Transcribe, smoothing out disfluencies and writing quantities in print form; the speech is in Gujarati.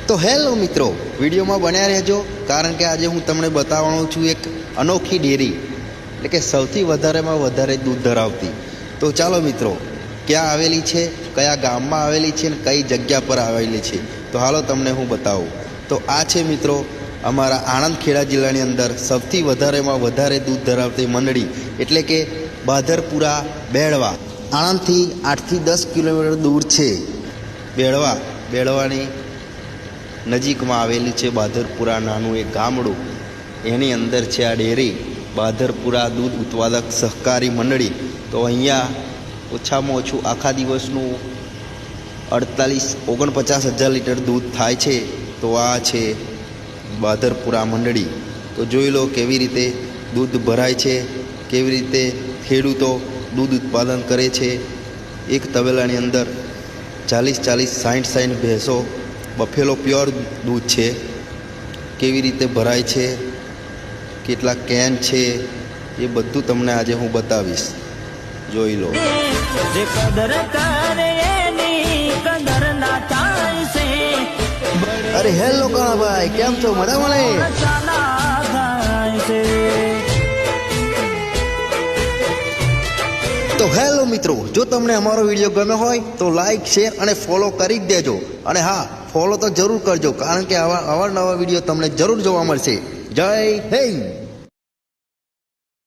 તો હેલો મિત્રો, વિડીયોમાં બન્યા રહેજો, કારણ કે આજે હું તમને બતાવવાનો છું એક અનોખી ડેરી, એટલે કે સૌથી વધારેમાં વધારે દૂધ ધરાવતી. તો ચાલો મિત્રો, ક્યાં આવેલી છે, કયા ગામમાં આવેલી છે અને કઈ જગ્યા પર આવેલી છે, તો હાલો તમને હું બતાવું. તો આ છે મિત્રો અમારા આણંદ ખેડા જિલ્લાની અંદર સૌથી વધારેમાં વધારે દૂધ ધરાવતી મંડળી, એટલે કે બાધરપુરા બેળવા. આણંદથી 8 થી 10 કિલોમીટર દૂર છે બેળવાની નજીકમાં આવેલું છે બાધરપુરા નાનું એક ગામડું. એની અંદર છે આ ડેરી, બાધરપુરા દૂધ ઉત્પાદક સહકારી મંડળી. તો અહીંયા ઓછામાં ઓછું આખા દિવસનું 49-49 હજાર લીટર દૂધ થાય છે. તો આ છે બાધરપુરા મંડળી. તો જોઈ લો કેવી રીતે દૂધ ભરાય છે, કેવી રીતે ખેડૂતો દૂધ ઉત્પાદન કરે છે. એક તબેલાની અંદર 40-60 ભેંસો, બફેલો પ્યોર દૂધ છે. કેવી રીતે ભરાય છે, કેટલા કેન છે, એ બધું તમને આજે હું બતાવીશ. જોઈ લો. અરે હેલો કાળાભાઈ, કેમ છો? મજામાં ને? તો હેલો મિત્રો, જો તમને અમારો વિડીયો ગમ્યો હોય તો લાઈક, શેર અને ફોલો કરી જ દેજો. અને હા, ફોલો તો જરૂર કરજો, કારણ કે આવા નવા વિડીયો તમને જરૂર જોવા મળશે. જય હિન્દ.